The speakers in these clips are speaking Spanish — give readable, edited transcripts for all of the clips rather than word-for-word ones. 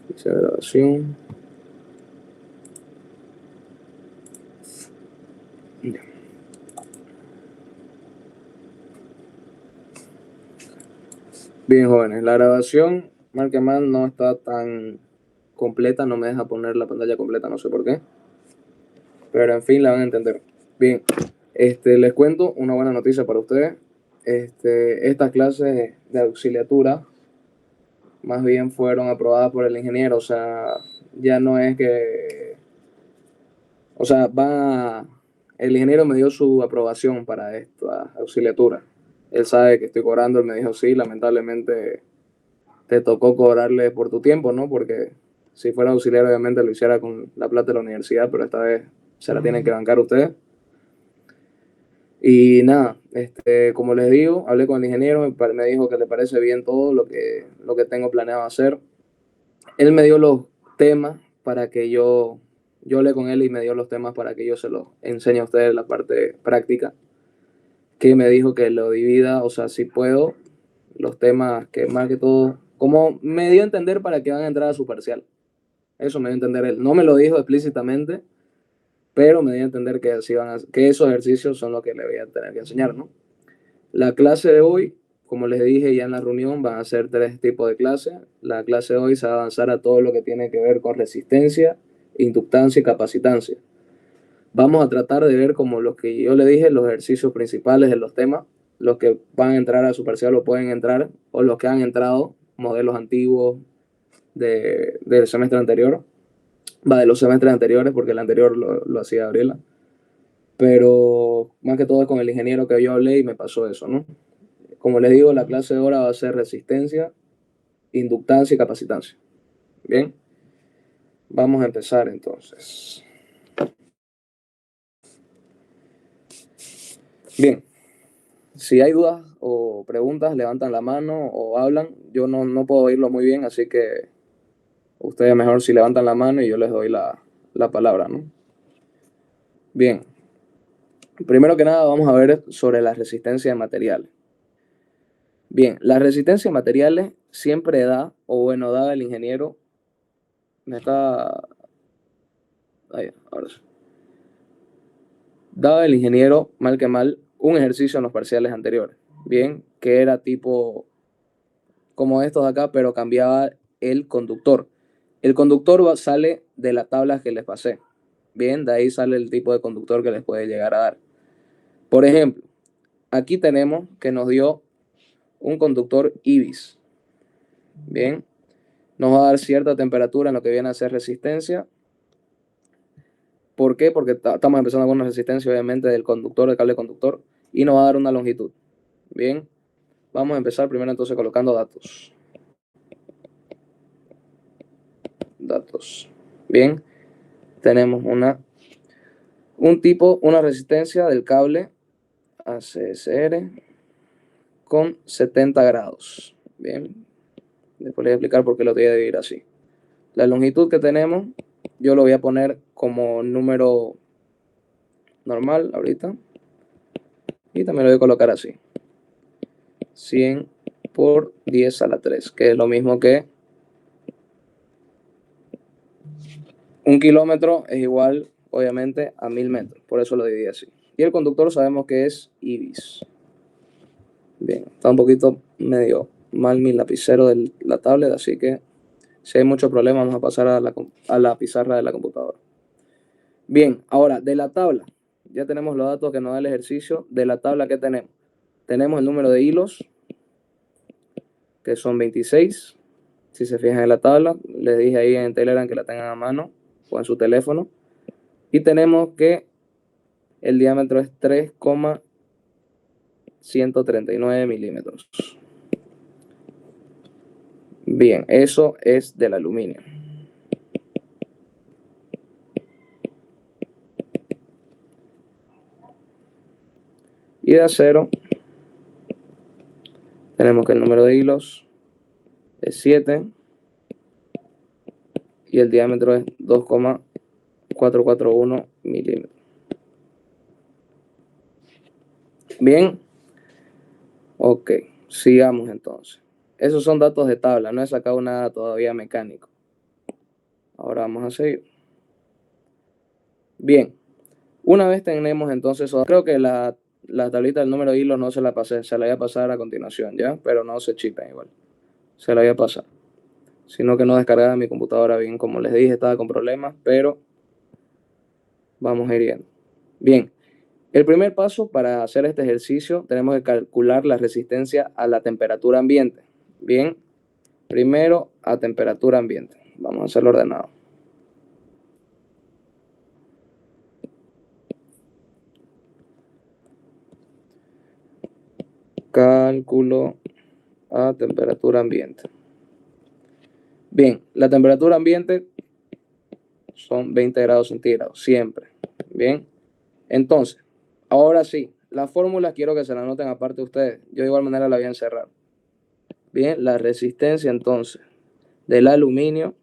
Inicia grabación. Bien, jóvenes, la grabación, mal que mal, no está tan completa, no me deja poner la pantalla completa, no sé por qué, pero en fin, la van a entender. Bien, les cuento una buena noticia para ustedes. Estas clases de auxiliatura más bien fueron aprobadas por el ingeniero, o sea, ya no es que, o sea, el ingeniero me dio su aprobación para esta auxiliatura. Él sabe que estoy cobrando, él me dijo, sí, lamentablemente te tocó cobrarle por tu tiempo, ¿no? Porque si fuera auxiliar, obviamente lo hiciera con la plata de la universidad, pero esta vez se la tienen que bancar ustedes. Y nada, como les digo, hablé con el ingeniero, me dijo que le parece bien todo lo que tengo planeado hacer. Él me dio los temas para que yo hablé con él y me dio los temas para que yo se los enseñe a ustedes la parte práctica, que me dijo que lo divida, o sea, si puedo, los temas que más que todo, como me dio a entender para que van a entrar a su parcial. Eso me dio a entender él. No me lo dijo explícitamente, pero me dio a entender que, que esos ejercicios son los que le voy a tener que enseñar, ¿no? La clase de hoy, como les dije ya en la reunión, van a ser 3 tipos de clases. La clase de hoy se va a avanzar a todo lo que tiene que ver con resistencia, inductancia y capacitancia. Vamos a tratar de ver como los que yo le dije, los ejercicios principales de los temas, los que van a entrar a su parcial o pueden entrar, o los que han entrado, modelos antiguos del semestre anterior, va de los semestres anteriores, porque el anterior lo hacía Gabriela, pero más que todo es con el ingeniero que yo hablé y me pasó eso, ¿no? Como les digo, la clase de ahora va a ser resistencia, inductancia y capacitancia. Bien, vamos a empezar entonces. Bien, si hay dudas o preguntas, levantan la mano o hablan. Yo no puedo oírlo muy bien, así que ustedes mejor si levantan la mano y yo les doy la palabra, ¿no? Bien, primero que nada vamos a ver sobre la resistencia de materiales. Bien, la resistencia de materiales siempre da, o bueno, da el ingeniero, me está... Ahí, ahora sí. Daba el ingeniero, mal que mal, un ejercicio en los parciales anteriores, bien, que era tipo como estos de acá, pero cambiaba el conductor. El conductor sale de la tabla que les pasé, bien, de ahí sale el tipo de conductor que les puede llegar a dar. Por ejemplo, aquí tenemos que nos dio un conductor IBIS, bien, nos va a dar cierta temperatura en lo que viene a ser resistencia. ¿Por qué? Porque estamos empezando con una resistencia, obviamente, del conductor, del cable conductor, y nos va a dar una longitud. Bien, vamos a empezar primero entonces colocando datos. Datos. Bien, tenemos una resistencia del cable ACSR con 70 grados. Bien, después les voy a explicar por qué lo voy a dividir así. La longitud que tenemos, yo lo voy a poner como número normal ahorita. Y también lo voy a colocar así. 100 por 10 a la 3, que es lo mismo que 1 kilómetro es igual, obviamente, a 1000 metros. Por eso lo dividí así. Y el conductor sabemos que es IBIS. Bien, está un poquito medio mal mi lapicero de la tablet, así que si hay mucho problema vamos a pasar a la pizarra de la computadora. Bien, ahora de la tabla, ya tenemos los datos que nos da el ejercicio. De la tabla que tenemos, tenemos el número de hilos, que son 26. Si se fijan en la tabla, les dije ahí en Telegram que la tengan a mano o en su teléfono. Y tenemos que el diámetro es 3,139 milímetros. Bien, eso es del aluminio. Y de acero, tenemos que el número de hilos es 7 y el diámetro es 2,441 milímetros. Bien, ok, sigamos entonces. Esos son datos de tabla, no he sacado nada todavía mecánico. Ahora vamos a seguir. Bien, una vez tenemos entonces, creo que la tablita del número de hilos no se la pasé, se la voy a pasar a continuación, ¿ya? Pero no se chipen igual, se la voy a pasar. Sino que no descargaba mi computadora bien, como les dije, estaba con problemas, pero vamos a ir viendo. Bien, el primer paso para hacer este ejercicio tenemos que calcular la resistencia a la temperatura ambiente. Bien, primero a temperatura ambiente. Vamos a hacerlo ordenado. Cálculo a temperatura ambiente. Bien, la temperatura ambiente son 20 grados centígrados, siempre. Bien, entonces, ahora sí, la fórmula quiero que se la anoten aparte ustedes. Yo de igual manera la voy a encerrar. Bien, la resistencia entonces del aluminio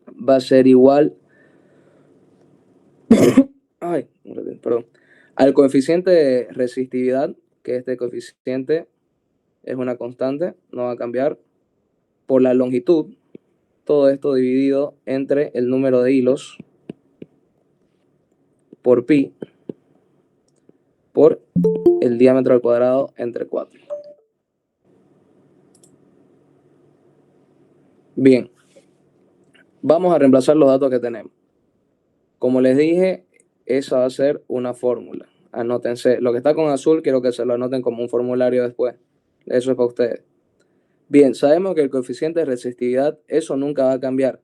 va a ser igual al coeficiente de resistividad, que este coeficiente es una constante, no va a cambiar, por la longitud, todo esto dividido entre el número de hilos por pi, por el diámetro al cuadrado entre 4. Bien, vamos a reemplazar los datos que tenemos. Como les dije, esa va a ser una fórmula. Anótense, lo que está con azul quiero que se lo anoten como un formulario después. Eso es para ustedes. Bien, sabemos que el coeficiente de resistividad, eso nunca va a cambiar.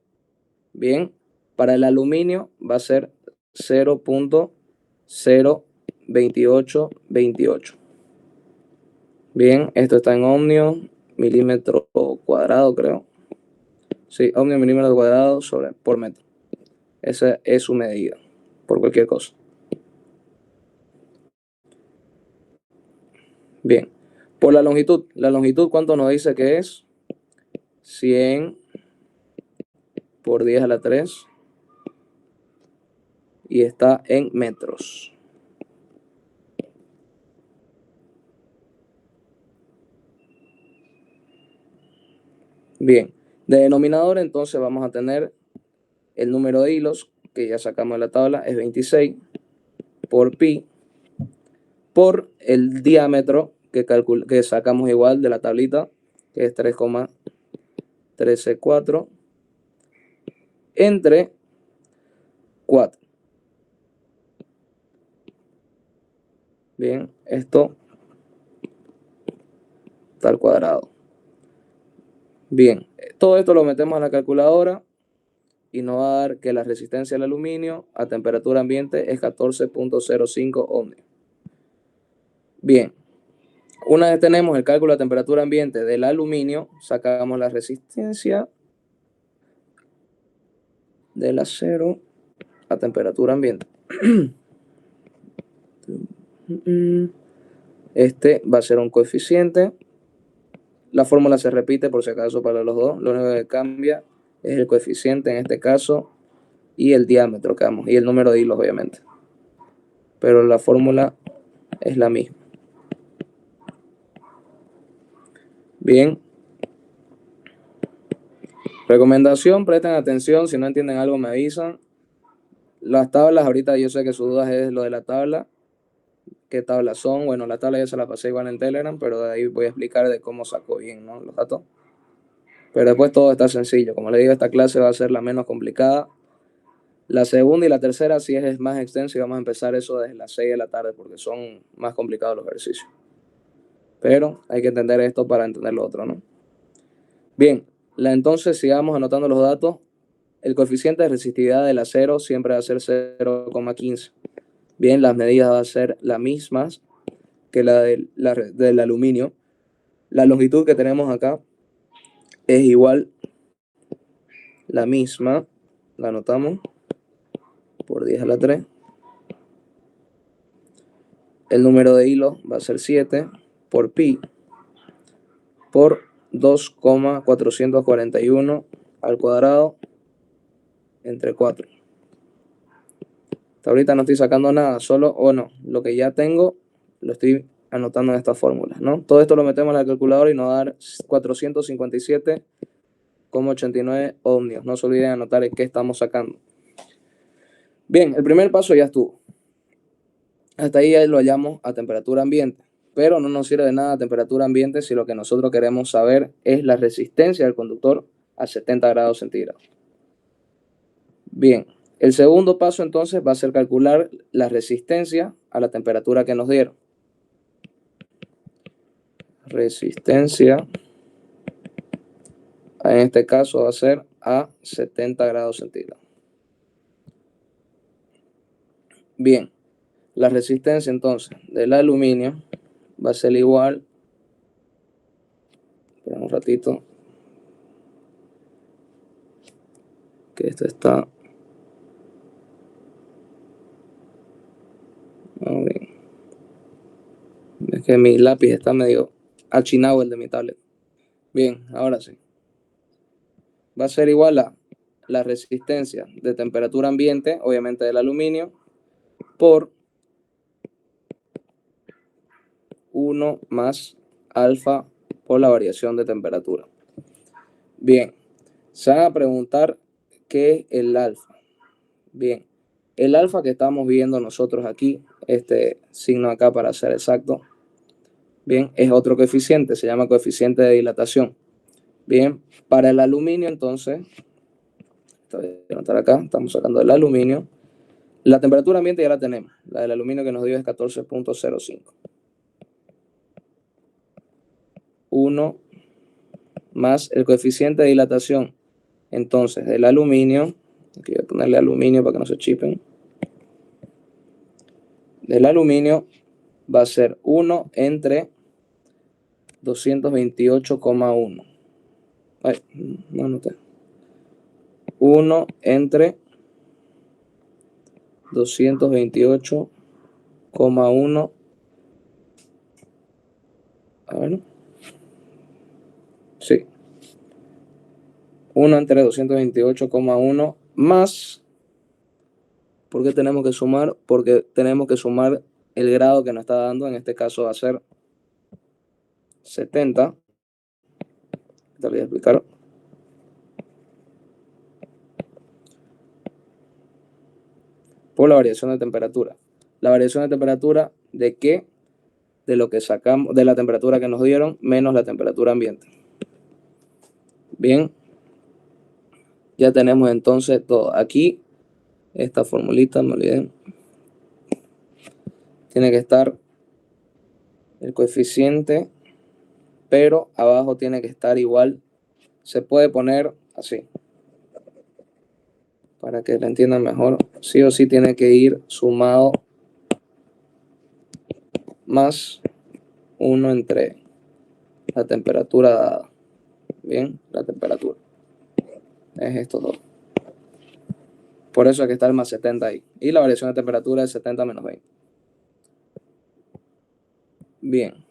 Bien, para el aluminio va a ser 0.02828. Bien, esto está en ohmios, milímetro cuadrado, creo. Sí, ohmios milímetro cuadrado por metro. Esa es su medida, por cualquier cosa. Bien, por la longitud ¿cuánto nos dice que es? 100 por 10 a la 3 y está en metros. Bien, de denominador entonces vamos a tener el número de hilos, que ya sacamos de la tabla, es 26 por pi, por el diámetro que sacamos igual de la tablita, que es 3,134, entre 4. Bien, esto está al cuadrado. Bien, todo esto lo metemos a la calculadora y nos va a dar que la resistencia al aluminio a temperatura ambiente es 14.05 ohmios. Bien, una vez tenemos el cálculo de temperatura ambiente del aluminio, sacamos la resistencia del acero a temperatura ambiente. Este va a ser un coeficiente. La fórmula se repite por si acaso para los dos. Lo único que cambia es el coeficiente en este caso y el diámetro que damos, y el número de hilos obviamente. Pero la fórmula es la misma. Bien. Recomendación, presten atención, si no entienden algo me avisan. Las tablas, ahorita yo sé que sus dudas es lo de la tabla. ¿Qué tablas son? Bueno, la tabla ya se la pasé igual en Telegram, pero de ahí voy a explicar de cómo saco bien, ¿no?, los datos. Pero después todo está sencillo. Como les digo, esta clase va a ser la menos complicada. La segunda y la tercera sí es más extensa y vamos a empezar eso desde las 6 de la tarde porque son más complicados los ejercicios. Pero hay que entender esto para entender lo otro, ¿no? Bien, entonces sigamos anotando los datos. El coeficiente de resistividad del acero siempre va a ser 0,15. Bien, las medidas van a ser las mismas que la del aluminio. La longitud que tenemos acá es igual, la misma, la anotamos, por 10 a la 3. El número de hilos va a ser 7 por pi, por 2,441 al cuadrado entre 4. Hasta ahorita no estoy sacando nada, solo, lo que ya tengo lo estoy anotando en estas fórmulas, ¿no? Todo esto lo metemos en la calculadora y nos va a dar 457,5 286,89 ohmios. No se olviden anotar el que estamos sacando. Bien, el primer paso ya estuvo. Hasta ahí ya lo hallamos a temperatura ambiente, pero no nos sirve de nada a temperatura ambiente si lo que nosotros queremos saber es la resistencia del conductor a 70 grados centígrados. Bien, el segundo paso entonces va a ser calcular la resistencia a la temperatura que nos dieron. Resistencia, en este caso va a ser a 70 grados centígrados. Bien, la resistencia entonces del aluminio va a ser igual, espera un ratito, que esto está bien. Es que mi lápiz está medio achinado, el de mi tablet. Bien, ahora sí. Va a ser igual a la resistencia de temperatura ambiente, obviamente del aluminio, por 1 más alfa por la variación de temperatura. Bien, se van a preguntar qué es el alfa. Bien, el alfa que estamos viendo nosotros aquí, este signo acá para ser exacto, bien, es otro coeficiente, se llama coeficiente de dilatación. Bien, para el aluminio entonces, voy a anotar acá, estamos sacando el aluminio. La temperatura ambiente ya la tenemos, la del aluminio que nos dio es 14,05. 1 más el coeficiente de dilatación, entonces, del aluminio, aquí voy a ponerle aluminio para que no se chipen, del aluminio va a ser 1 entre 228,1. Ay, no anoté. 1 entre 228,1. A ver. Sí. 1 entre 228,1 más. ¿Por qué tenemos que sumar? Porque tenemos que sumar el grado que nos está dando. En este caso va a ser 70. Te voy a explicar. Por la variación de temperatura. La variación de temperatura, ¿de qué? De lo que sacamos, de la temperatura que nos dieron, menos la temperatura ambiente. Bien. Ya tenemos entonces todo. Aquí, esta formulita, no olviden, tiene que estar el coeficiente, pero abajo tiene que estar igual. Se puede poner así, para que lo entiendan mejor. Sí o sí tiene que ir sumado más 1 entre la temperatura dada. Bien, la temperatura. Es esto todo. Por eso hay que estar más 70 ahí. Y la variación de temperatura es 70 menos 20. Bien.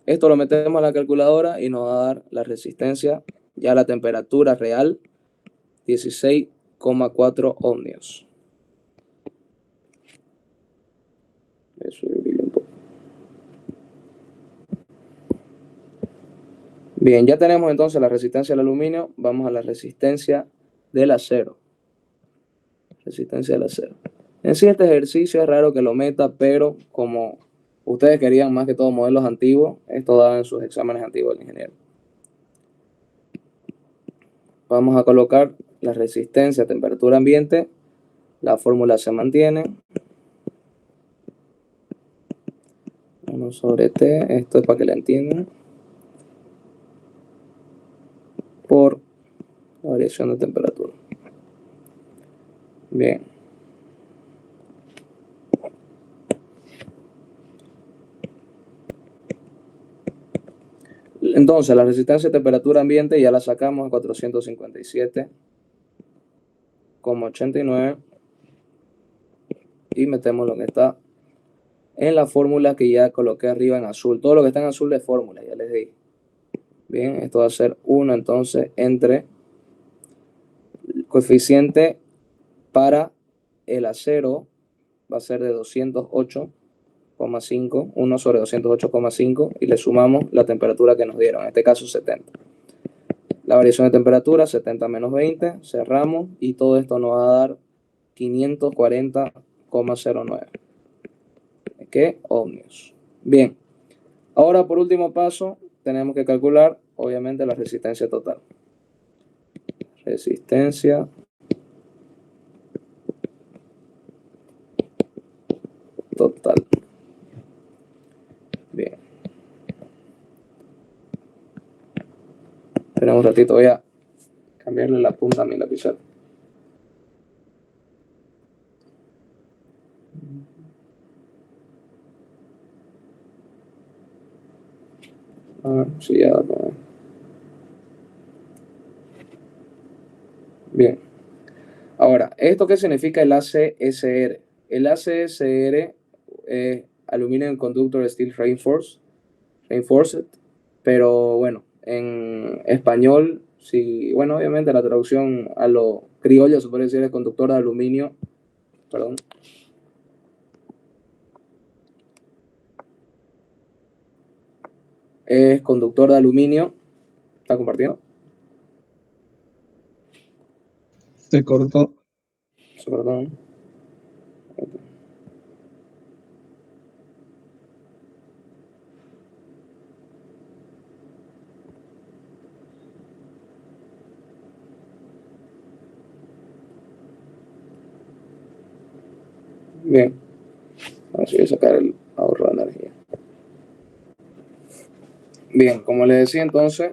Esto lo metemos a la calculadora y nos va a dar la resistencia, ya la temperatura real, 16,4 ohmios. Eso brilla un poco. Bien, ya tenemos entonces la resistencia del aluminio. Vamos a la resistencia del acero. Resistencia del acero. En sí este ejercicio es raro que lo meta, pero como ustedes querían más que todo modelos antiguos, esto daba en sus exámenes antiguos del ingeniero. Vamos a colocar la resistencia a temperatura ambiente. La fórmula se mantiene. 1 sobre T, esto es para que la entiendan, por la variación de temperatura. Bien. Entonces, la resistencia a temperatura ambiente ya la sacamos a 457,89 y metemos lo que está en la fórmula que ya coloqué arriba en azul. Todo lo que está en azul es fórmula, ya les dije. Bien, esto va a ser 1 entonces entre el coeficiente para el acero va a ser de 208,5, 1 sobre 208,5 y le sumamos la temperatura que nos dieron, en este caso 70. La variación de temperatura, 70 menos 20, cerramos, y todo esto nos va a dar 540,09. ¿Qué? Ohmios. Bien, ahora por último paso, tenemos que calcular, obviamente, la resistencia total. Resistencia total. Bien. Esperen un ratito, voy a cambiarle la punta a mi lapicero. A ver si ya va a poner. Bien. Ahora, ¿esto qué significa el ACSR? El ACSR es Aluminum Conductor Steel Reinforced, pero bueno, en español, sí, bueno, obviamente la traducción a lo criollo se puede decir es conductor de aluminio, perdón. Es conductor de aluminio. ¿Está compartiendo? Se cortó. Perdón. Bien. Así voy a sacar el ahorro de energía. Bien, como les decía entonces,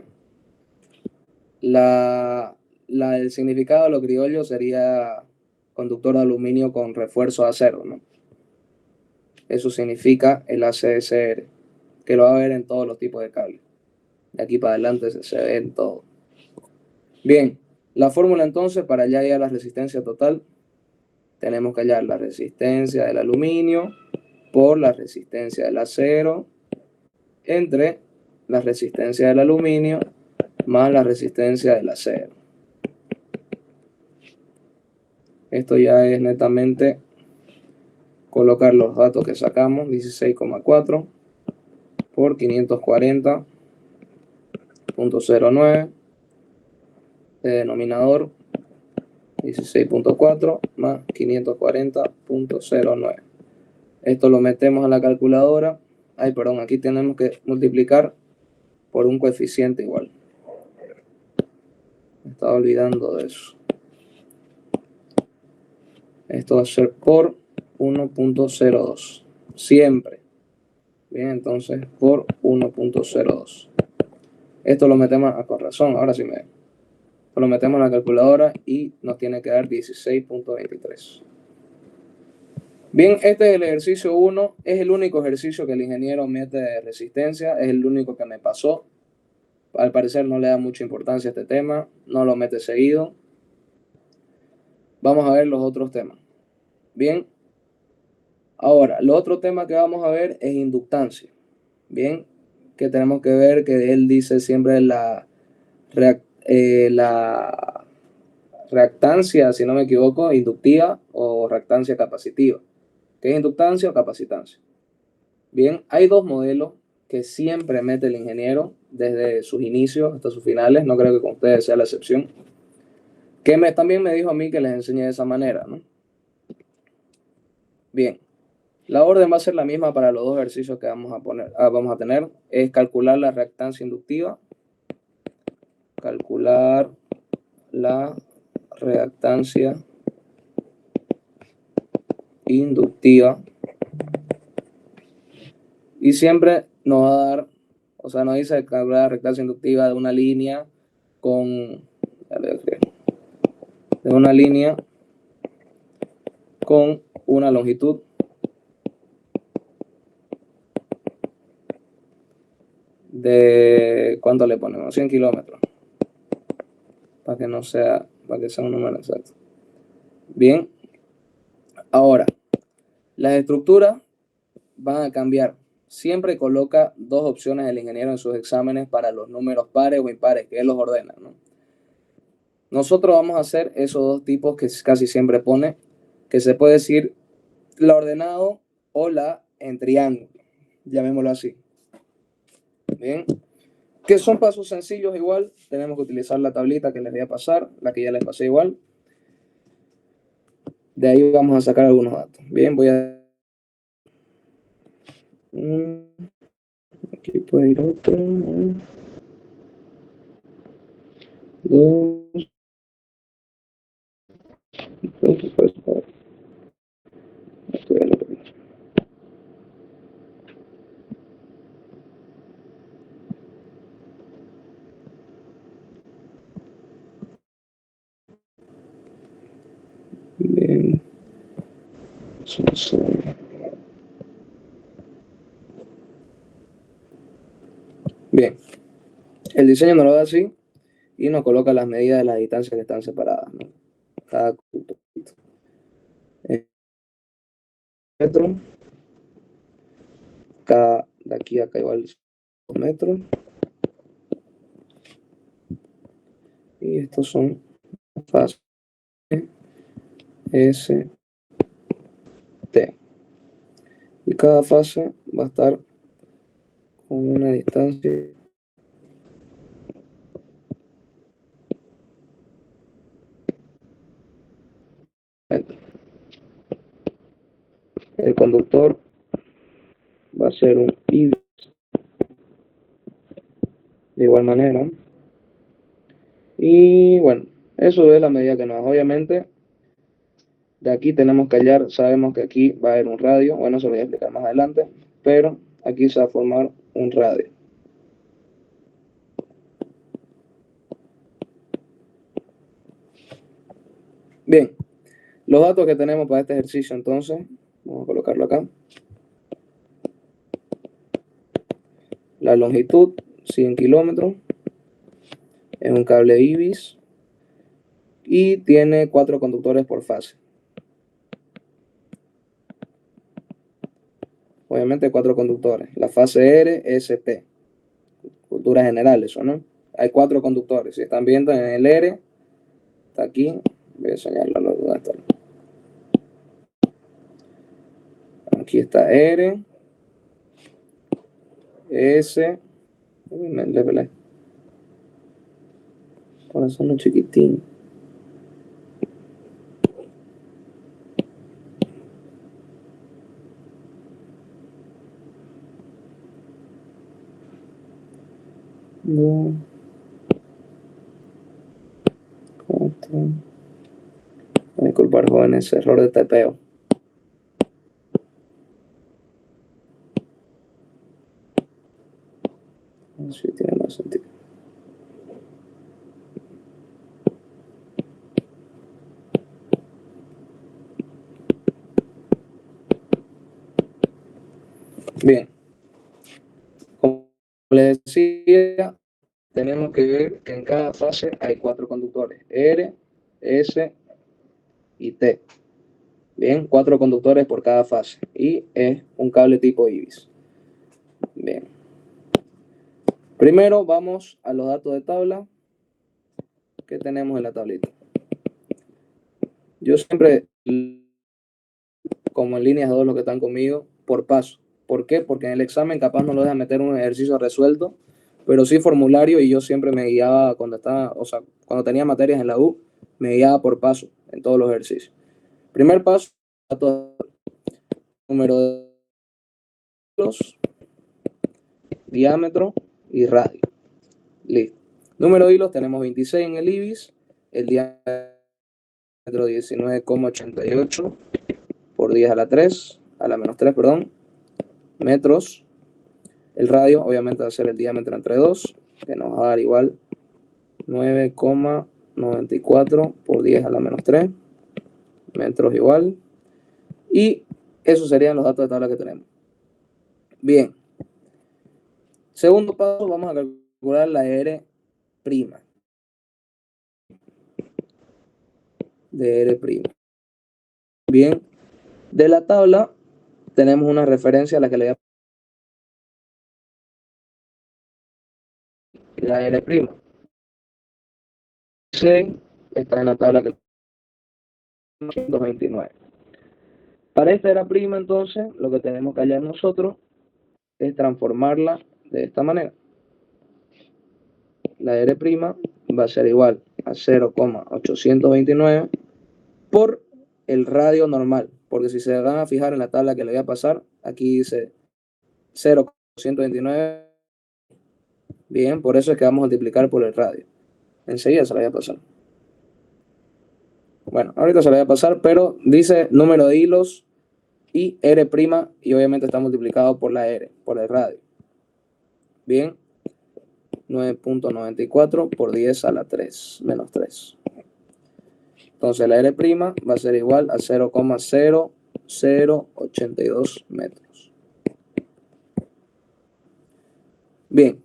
el significado de lo criollo sería conductor de aluminio con refuerzo de acero, ¿no? Eso significa el ACSR, que lo va a ver en todos los tipos de cables. De aquí para adelante se ve en todo. Bien, la fórmula entonces para hallar ya la resistencia total, tenemos que hallar la resistencia del aluminio por la resistencia del acero entre la resistencia del aluminio más la resistencia del acero. Esto ya es netamente colocar los datos que sacamos, 16,4 por 540,09, de denominador 16,4 más 540,09. Esto lo metemos a la calculadora. Ay, perdón, aquí tenemos que multiplicar por un coeficiente igual. Me estaba olvidando de eso. Esto va a ser por 1,02. Siempre. Bien, entonces por 1,02. Esto lo metemos con razón, ahora sí me... Lo metemos en la calculadora y nos tiene que dar 16,23. Bien, este es el ejercicio 1. Es el único ejercicio que el ingeniero mete de resistencia. Es el único que me pasó. Al parecer no le da mucha importancia a este tema. No lo mete seguido. Vamos a ver los otros temas. Bien. Ahora, el otro tema que vamos a ver es inductancia. Bien. Que tenemos que ver que él dice siempre la reactancia, si no me equivoco, inductiva o reactancia capacitiva. ¿Qué es inductancia o capacitancia? Bien, hay dos modelos que siempre mete el ingeniero desde sus inicios hasta sus finales. No creo que con ustedes sea la excepción. Que también me dijo a mí que les enseñe de esa manera, ¿no? Bien, la orden va a ser la misma para los dos ejercicios que vamos a tener. Es calcular la reactancia inductiva. Calcular la reactancia inductiva. Y siempre nos va a dar, o sea, nos dice calcular la reactancia inductiva de una línea con una longitud de, ¿cuánto le ponemos? 100 kilómetros. Para que sea un número exacto. Bien. Ahora, las estructuras van a cambiar. Siempre coloca dos opciones el ingeniero en sus exámenes para los números pares o impares, que él los ordena, ¿no? Nosotros vamos a hacer esos dos tipos que casi siempre pone, que se puede decir la ordenado o la en triángulo, llamémoslo así. Bien, que son pasos sencillos igual. Tenemos que utilizar la tablita que les voy a pasar, la que ya les pasé igual. De ahí vamos a sacar algunos datos. Bien, voy a... Aquí puede ir otro. 2. Bien. Bien. El diseño nos lo da así y nos coloca las medidas de las distancias que están separadas, ¿no? Cada metro, cada de aquí a acá igual 2 metros. Y estos son fases S, T. Y cada fase va a estar con una distancia. El conductor va a ser un I de igual manera. Y bueno, eso es la medida que nos da. Obviamente, de aquí tenemos que hallar, sabemos que aquí va a haber un radio, bueno, eso lo voy a explicar más adelante, pero aquí se va a formar un radio. Bien, los datos que tenemos para este ejercicio entonces, vamos a colocarlo acá. La longitud, 100 kilómetros, es un cable IBIS y tiene 4 conductores por fase. Obviamente 4 conductores. La fase R, S, T. Cultura general, eso, ¿no? Hay 4 conductores. Si están viendo en el R, está aquí. Voy a señalarlo dónde está. Aquí está R, S, corazón chiquitín. No. 4. Disculpar, jóvenes, error de tapeo. Así tiene más sentido. Bien. Como les decía, tenemos que ver que en cada fase hay 4 conductores. R, S y T. Bien, 4 conductores por cada fase. Y es un cable tipo IBIS. Bien. Primero vamos a los datos de tabla que tenemos en la tablita. Yo siempre, como en líneas de todos los que están conmigo, por paso. ¿Por qué? Porque en el examen capaz no lo deja meter un ejercicio resuelto, pero sí formulario, y yo siempre me guiaba cuando estaba, o sea, cuando tenía materias en la U, me guiaba por paso en todos los ejercicios. Primer paso, número de hilos, diámetro y radio. Listo. Número de hilos tenemos 26 en el IBIS, el diámetro 19,88 por 10 a la 3, a la menos 3, perdón, metros. El radio obviamente va a ser el diámetro entre 2, que nos va a dar igual 9,94 por 10 a la menos 3, metros igual. Y esos serían los datos de tabla que tenemos. Bien. Segundo paso, vamos a calcular la R'. De R'. Bien. De la tabla tenemos una referencia a la que le voy a la R'. Está en la tabla que 229. Para esta R', entonces, lo que tenemos que hallar nosotros es transformarla de esta manera. la R' va a ser igual a 0,829 por el radio normal, porque si se van a fijar en la tabla que le voy a pasar, aquí dice 0,129. Bien, por eso es que vamos a multiplicar por el radio. Enseguida se la voy a pasar. Bueno, ahorita se la voy a pasar, pero dice número de hilos y R' y obviamente está multiplicado por la R, por el radio. Bien, 9.94 por 10 a la 3, menos 3. Entonces la R' va a ser igual a 0,0082 metros. Bien,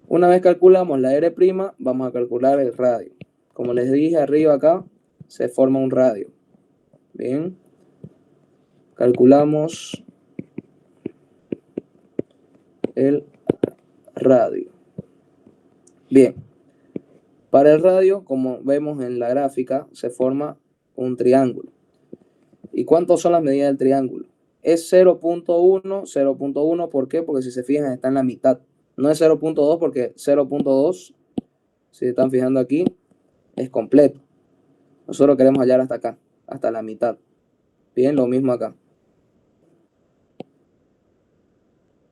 una vez calculamos la R', vamos a calcular el radio. Como les dije arriba acá, se forma un radio. Bien, calculamos el radio. Bien, para el radio, como vemos en la gráfica, se forma un triángulo. ¿Y cuántas son las medidas del triángulo? Es 0.1, 0.1, ¿por qué? Porque si se fijan está en la mitad. No es 0.2 porque 0.2, si se están fijando aquí, es completo. Nosotros queremos hallar hasta acá, hasta la mitad. Bien, lo mismo acá.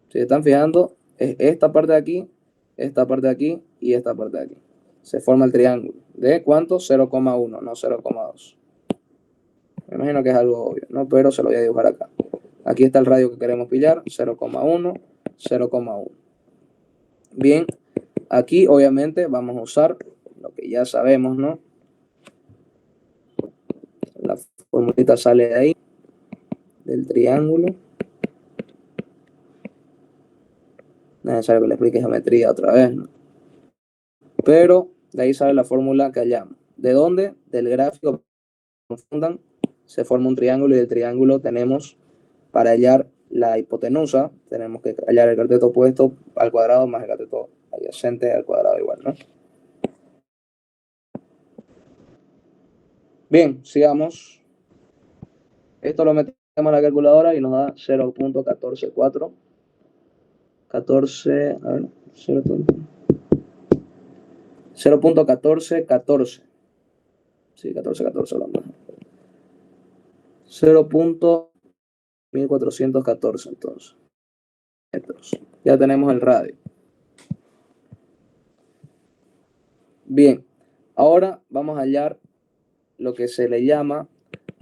Si se están fijando, es esta parte de aquí y esta parte de aquí. Se forma el triángulo. ¿De cuánto? 0,1, no 0,2. Me imagino que es algo obvio, ¿no? Pero se lo voy a dibujar acá. Aquí está el radio que queremos pillar, 0,1, 0,1. Bien, aquí obviamente vamos a usar lo que ya sabemos, ¿no? La formulita sale de ahí, del triángulo. No es necesario que le explique geometría otra vez, ¿no? Pero de ahí sale la fórmula que hallamos. ¿De dónde? Del gráfico. Confundan, se forma un triángulo y del triángulo tenemos, para hallar la hipotenusa, tenemos que hallar el cateto opuesto al cuadrado más el cateto adyacente al cuadrado igual, ¿no? Bien, sigamos. Esto lo metemos a la calculadora y nos da 0.144. 14, a ver, 0.1414. Sí, 1414 lo más. 0.1414 entonces. Metros. Ya tenemos el radio. Bien, ahora vamos a hallar lo que se le llama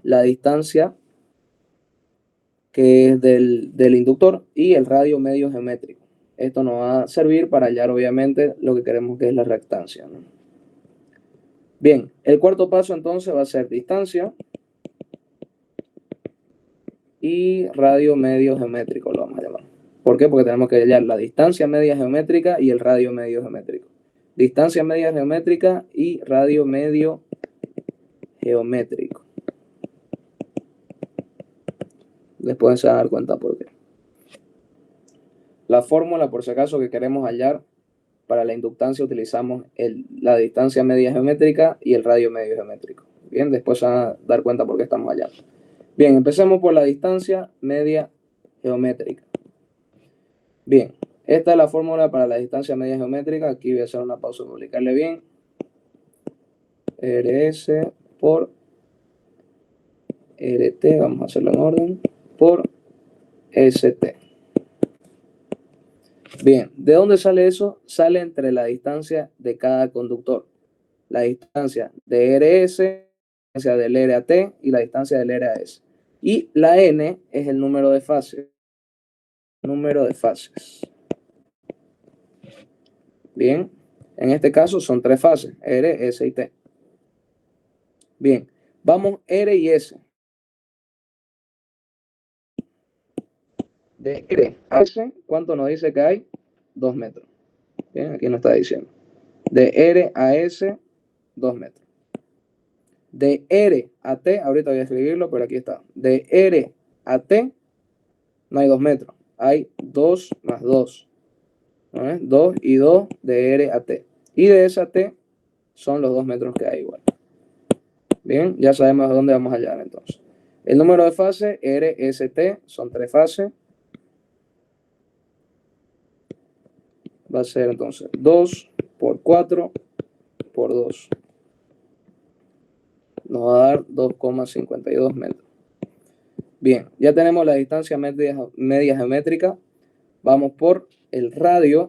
la distancia, que es del inductor, y el radio medio geométrico. Esto nos va a servir para hallar obviamente lo que queremos, que es la reactancia, ¿no? Bien, el cuarto paso entonces va a ser distancia y radio medio geométrico, lo vamos a llamar. ¿Por qué? Porque tenemos que hallar la distancia media geométrica y el radio medio geométrico. Distancia media geométrica y radio medio geométrico. Después se van a dar cuenta por qué. La fórmula, por si acaso, que queremos hallar para la inductancia, utilizamos la distancia media geométrica y el radio medio geométrico. Bien, después se van a dar cuenta por qué estamos hallando. Bien, empecemos por la distancia media geométrica. Bien, esta es la fórmula para la distancia media geométrica. Aquí voy a hacer una pausa para publicarle bien. RS por RT, vamos a hacerlo en orden, por ST. Bien, ¿de dónde sale eso? Sale entre la distancia de cada conductor. La distancia de RS, la distancia del R a T y la distancia del R a S. Y la N es el número de fases. Número de fases. Bien, en este caso son 3 fases, R, S y T. Bien, vamos R y S. De R a S, ¿cuánto nos dice que hay? 2 metros. Bien, aquí nos está diciendo. De R a S, 2 metros. De R a T, ahorita voy a escribirlo, pero aquí está. De R a T, no hay 2 metros. Hay 2 más 2. ¿No? 2 y 2 de R a T. Y de S a T son los 2 metros que hay igual. Bien, ya sabemos a dónde vamos a hallar entonces. El número de fases, R, S, T, son 3 fases. va a ser entonces 2 por 4 por 2. Nos va a dar 2,52 metros. Bien, ya tenemos la distancia media geométrica. Vamos por el radio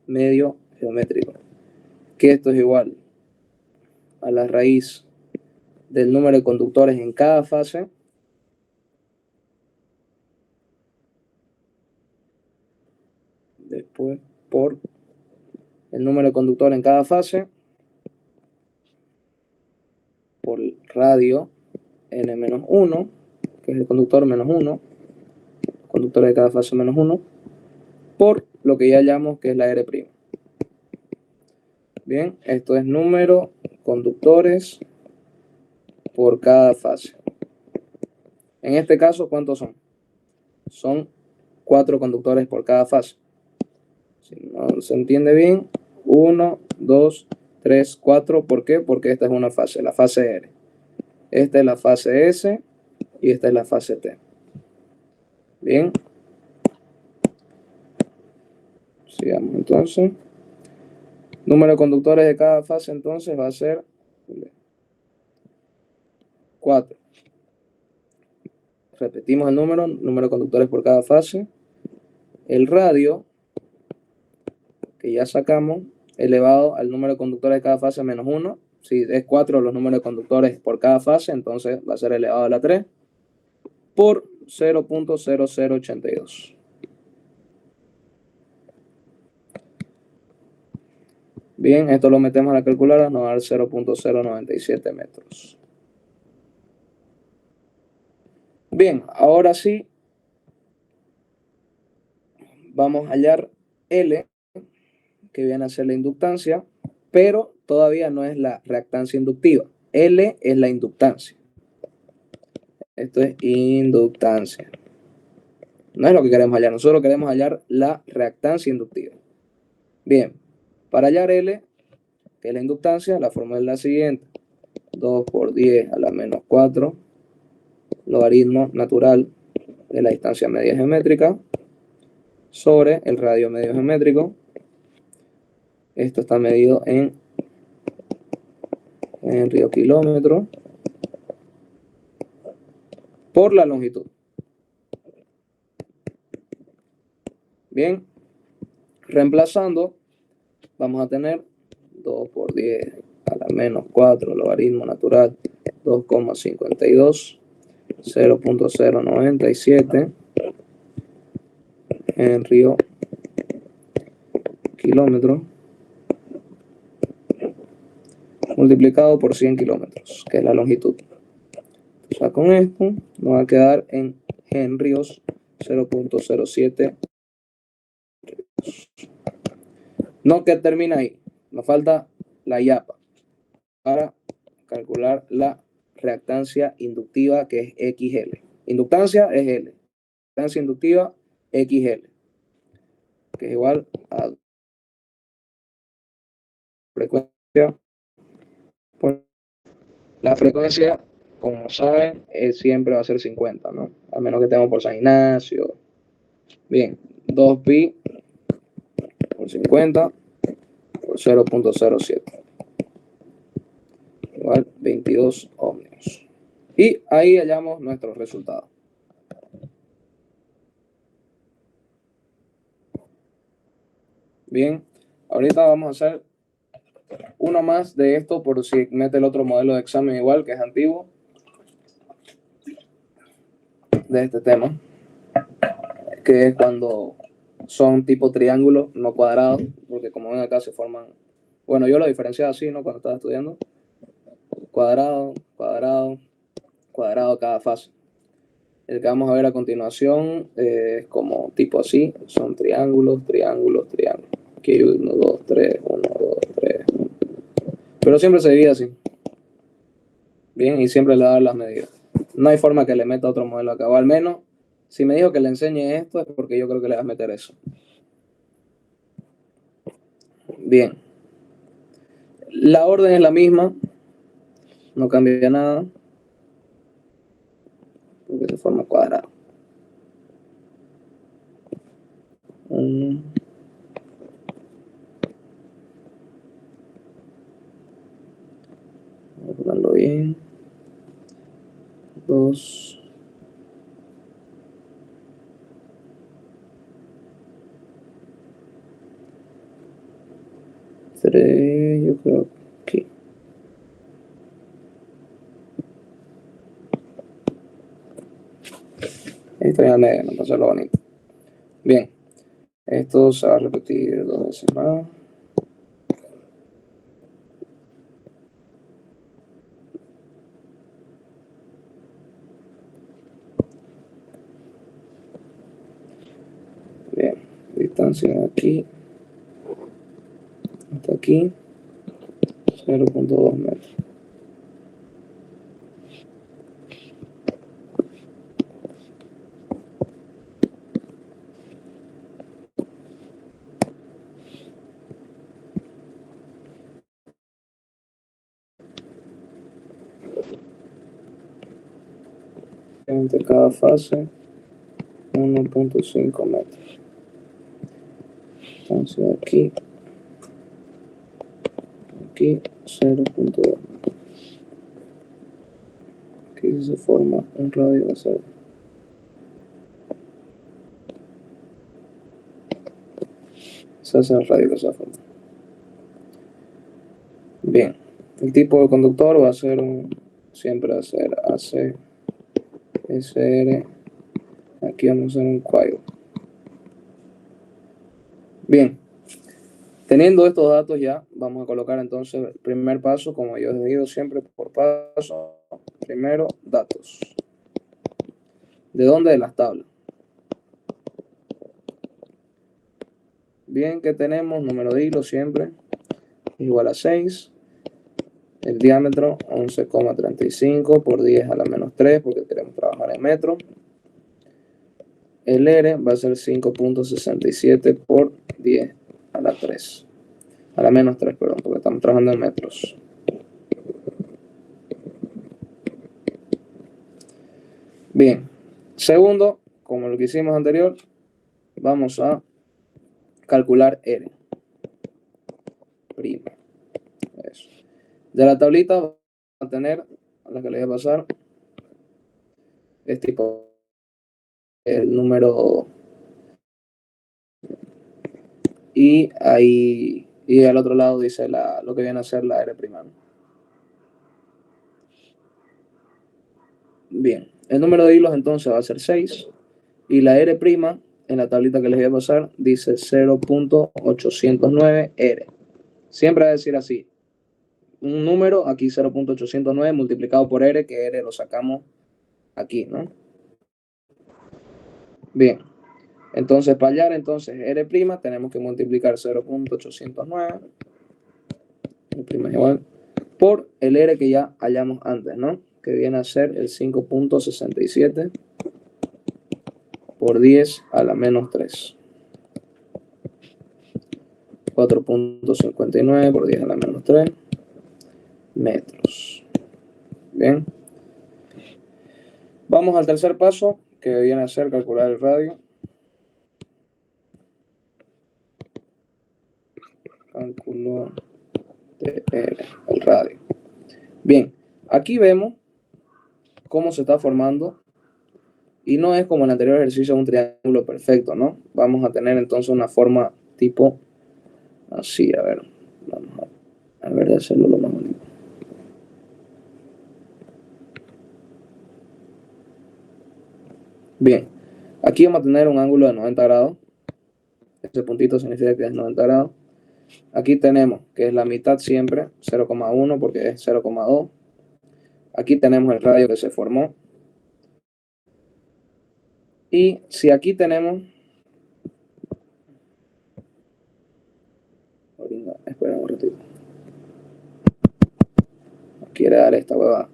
medio geométrico, que esto es igual a la raíz del número de conductores en cada fase después por el número de conductores en cada fase por radio n-1, que es el conductor menos 1, conductores de cada fase menos 1, por lo que ya hallamos que es la R'. Bien, esto es número conductores por cada fase. En este caso, ¿cuántos son? Son 4 conductores por cada fase. Si no se entiende bien, 1, 2, 3, 4. ¿Por qué? Porque esta es una fase, la fase R. Esta es la fase S y esta es la fase T. Bien. Sigamos entonces. Número de conductores de cada fase entonces va a ser 4. Repetimos el número de conductores por cada fase. El radio, que ya sacamos, elevado al número de conductores de cada fase menos 1. Si es 4 los números de conductores por cada fase, entonces va a ser elevado a la 3 por 0.0082. Bien, esto lo metemos a la calculadora, nos va a dar 0.097 metros. Bien, ahora sí, vamos a hallar L, que viene a ser la inductancia, pero todavía no es la reactancia inductiva. L es la inductancia. Esto es inductancia. No es lo que queremos hallar, nosotros queremos hallar la reactancia inductiva. Bien, para hallar L, que es la inductancia, la fórmula es la siguiente. 2 por 10 a la menos 4, logaritmo natural de la distancia media geométrica sobre el radio medio geométrico. Esto está medido en río kilómetro por la longitud. Bien, reemplazando, vamos a tener 2 por 10 a la menos 4, logaritmo natural 2,52, 0.097 en río kilómetro multiplicado por 100 kilómetros, que es la longitud. O sea, con esto nos va a quedar en henrios 0.07. No que termina ahí, nos falta la IAPA para calcular la reactancia inductiva, que es XL. Inductancia es L, reactancia inductiva XL, que es igual a frecuencia. La frecuencia, como saben, siempre va a ser 50, ¿no? A menos que tengamos por San Ignacio. Bien, 2pi por 50 por 0.07. Igual 22 ohmios. Y ahí hallamos nuestro resultado. Bien, ahorita vamos a hacer uno más de esto por si mete el otro modelo de examen igual, que es antiguo, de este tema, que es cuando son tipo triángulos, no cuadrados, porque como ven acá se forman, bueno, yo lo diferenciaba así, ¿no? Cuando estaba estudiando, cuadrado, cuadrado, cuadrado cada fase. El que vamos a ver a continuación es como tipo así, son triángulos, triángulos, triángulos. Aquí 1, 2, 3, 1, 2, 3. Pero siempre se divide así. Bien, y siempre le da las medidas. No hay forma que le meta otro modelo acá, o al menos, si me dijo que le enseñe esto, es porque yo creo que le vas a meter eso. Bien. La orden es la misma, no cambia nada, porque se forma cuadrado. bien. 2. 3, yo creo que esto ya me pasó lo bonito. Bien, esto se va a repetir 2 veces más. Bien, distancia de aquí hasta aquí, 0.2 metros. Entre cada fase, 1.5 metros. Distancia de aquí, 0.2. Aquí se forma un radio de cero. Se hace el radio de esa forma. Bien, el tipo de conductor va a ser siempre va a ser AC, SR. Aquí vamos a hacer un coil. Bien, teniendo estos datos ya, vamos a colocar entonces el primer paso, como yo he dicho siempre por paso. Primero, datos. ¿De dónde? De las tablas. Bien, que tenemos número de hilo siempre igual a 6. El diámetro 11,35 por 10 a la menos 3, porque queremos trabajar en metros. El R va a ser 5.67 por 10 a la 3. A la menos 3, perdón, porque estamos trabajando en metros. Bien, segundo, como lo que hicimos anterior, vamos a calcular R. Prima. Eso. De la tablita va a tener, a la que le voy a pasar, es tipo el número y ahí y al otro lado dice lo que viene a ser la R prima. Bien, el número de hilos entonces va a ser 6 y la R prima en la tablita que les voy a pasar dice 0.809 R. Siempre va a decir así, un número, aquí 0.809 multiplicado por R, que R lo sacamos aquí, ¿no? Bien, entonces para hallar entonces R prima tenemos que multiplicar 0.809, R prima es igual, por el R que ya hallamos antes, ¿no? Que viene a ser el 5.67 por 10 a la menos 3. 4.59 por 10 a la menos 3 metros. Bien. Vamos al tercer paso, que viene a ser calcular el radio. Cálculo de el radio. Bien, aquí vemos cómo se está formando y no es como en el anterior ejercicio un triángulo perfecto, ¿no? Vamos a tener entonces una forma tipo así, a ver, vamos a ver de hacerlo lo más bonito. Bien, aquí vamos a tener un ángulo de 90 grados. Ese puntito significa que es 90 grados. Aquí tenemos que es la mitad siempre, 0,1 porque es 0,2. Aquí tenemos el radio que se formó. Y si aquí tenemos... Espera un ratito. Quiere dar esta huevada.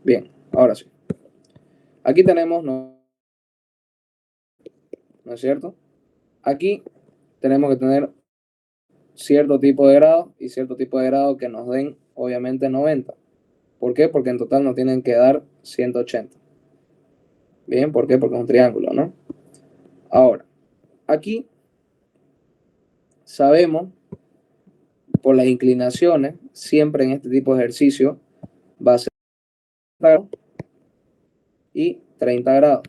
Bien, ahora sí. Aquí tenemos, ¿no es cierto? Aquí tenemos que tener cierto tipo de grado y cierto tipo de grado que nos den, obviamente, 90. ¿Por qué? Porque en total nos tienen que dar 180. Bien, ¿por qué? Porque es un triángulo, ¿no? Ahora, aquí sabemos, por las inclinaciones, siempre en este tipo de ejercicio va a ser 30 grados y 30 grados.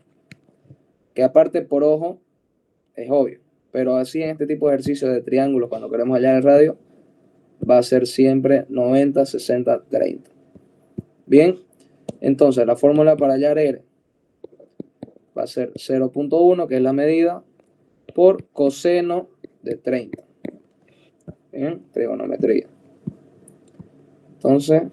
Que aparte por ojo es obvio, pero así en este tipo de ejercicio de triángulos, cuando queremos hallar el radio, va a ser siempre 90, 60, 30. Bien, entonces la fórmula para hallar R va a ser 0.1, que es la medida, por coseno de 30. Bien, trigonometría. Entonces,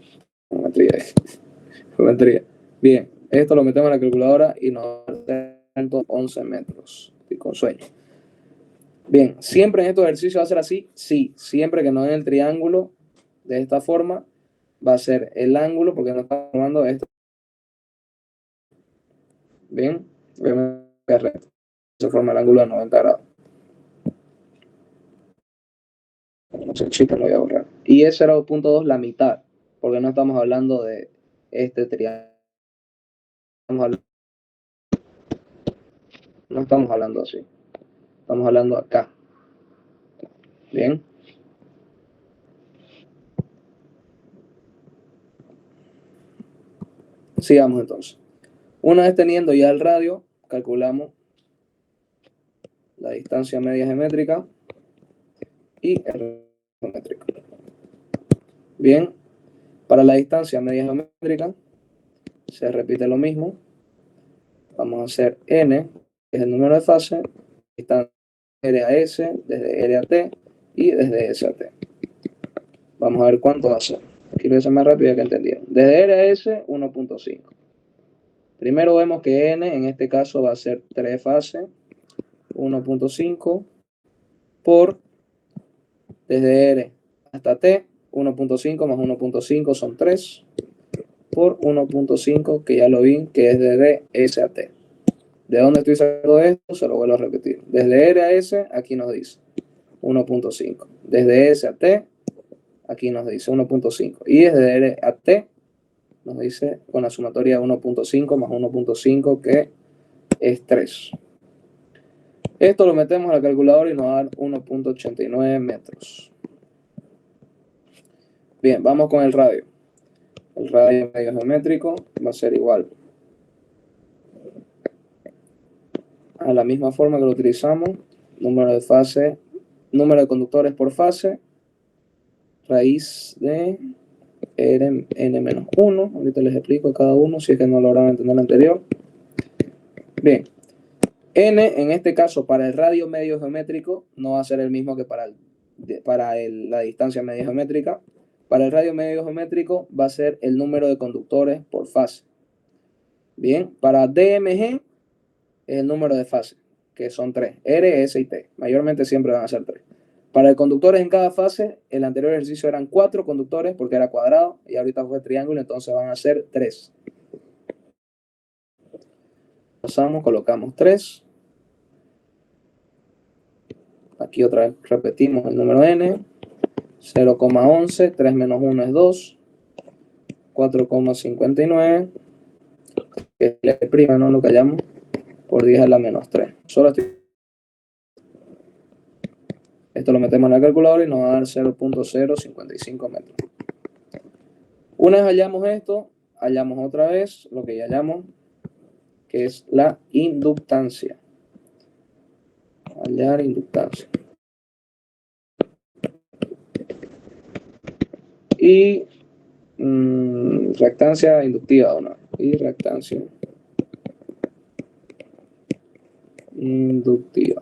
geometría. Bien, esto lo metemos en la calculadora y nos da 11 metros. Estoy con sueño. Bien, siempre en estos ejercicios va a ser así. Sí, siempre que nos den el triángulo de esta forma, va a ser el ángulo, porque no estamos formando esto. Bien, obviamente se forma el ángulo de 90 grados. No sé, chicos, lo voy a borrar. Y ese era 2.2, la mitad, porque no estamos hablando de este triángulo. No estamos hablando así. Estamos hablando acá. Bien. Sigamos entonces. Una vez teniendo ya el radio, calculamos la distancia media geométrica y el radio geométrico. Bien, para la distancia media geométrica se repite lo mismo. Vamos a hacer n, que es el número de fase, distancia R a S, desde R a T y desde S a T. Vamos a ver cuánto va a ser. Aquí lo hice más rápido ya que entendieron. Desde R a S, 1.5. Primero vemos que n en este caso va a ser 3 fases, 1.5 por desde R hasta T, 1.5 más 1.5 son 3, por 1.5, que ya lo vi, que es desde S a T. ¿De dónde estoy sacando esto? Se lo vuelvo a repetir. Desde R a S, aquí nos dice 1.5. Desde S a T, aquí nos dice 1.5. Y desde R a T, nos dice con la sumatoria 1.5 más 1.5, que es 3. Esto lo metemos a la calculadora y nos da 1.89 metros. Bien, vamos con el radio. El radio medio geométrico va a ser igual a la misma forma que lo utilizamos. Número de fase, número de conductores por fase, raíz de n-1. Ahorita les explico a cada uno si es que no lograron entender el anterior. Bien, n en este caso para el radio medio geométrico no va a ser el mismo que para la distancia media geométrica. Para el radio medio geométrico va a ser el número de conductores por fase. Bien, para DMG es el número de fase, que son 3, R, S y T. Mayormente siempre van a ser 3. Para el conductores en cada fase, el anterior ejercicio eran 4 conductores porque era cuadrado y ahorita fue triángulo, entonces van a ser 3. Pasamos, colocamos 3. Aquí otra vez repetimos el número n. 0,11, 3 menos 1 es 2. 4,59, que es la prima, no lo callamos, por 10 a la menos 3. Esto lo metemos en la calculadora y nos va a dar 0.055 metros. Una vez hallamos esto, hallamos otra vez lo que ya hallamos, que es la inductancia. Hallar inductancia. Y reactancia inductiva, ¿o no? Y reactancia inductiva.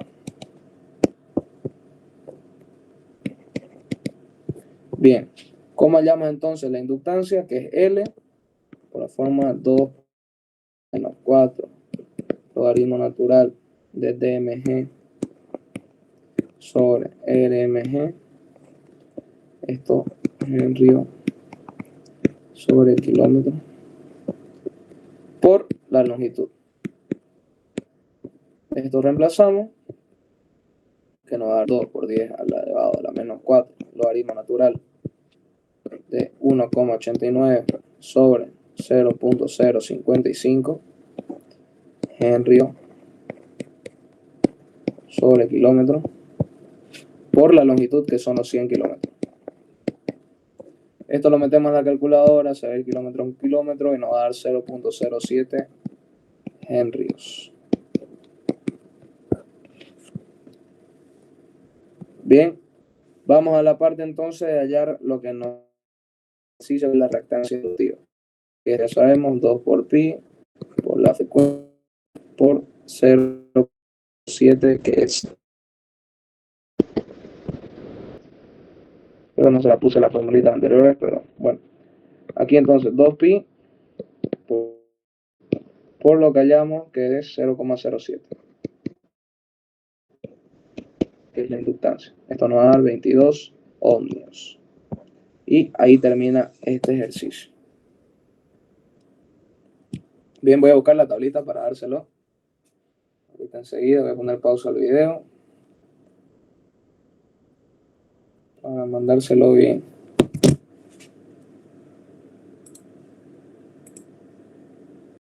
Bien, ¿cómo hallamos entonces la inductancia? Que es L por la forma 2 menos 4 logaritmo natural de DMG sobre RMG. Esto Henry sobre el kilómetro por la longitud. Esto reemplazamos, que nos va a dar 2 por 10 a la elevado a la menos 4 logaritmo natural de 1,89 sobre 0.055 Henry sobre kilómetro por la longitud, que son los 100 kilómetros. Esto lo metemos en la calculadora, se ve el kilómetro en kilómetro y nos va a dar 0.07 henrios. Bien, vamos a la parte entonces de hallar lo que nos dice la reactancia inductiva. Que ya sabemos 2 por pi por la frecuencia por 0.7, que es. Pero no se la puse la formulita anterior, pero bueno. Aquí entonces 2pi por lo que hallamos, que es 0.07, que es la inductancia. Esto nos va a dar 22 ohmios. Y ahí termina este ejercicio. Bien, voy a buscar la tablita para dárselo. Ahorita enseguida voy a poner pausa al video para mandárselo bien.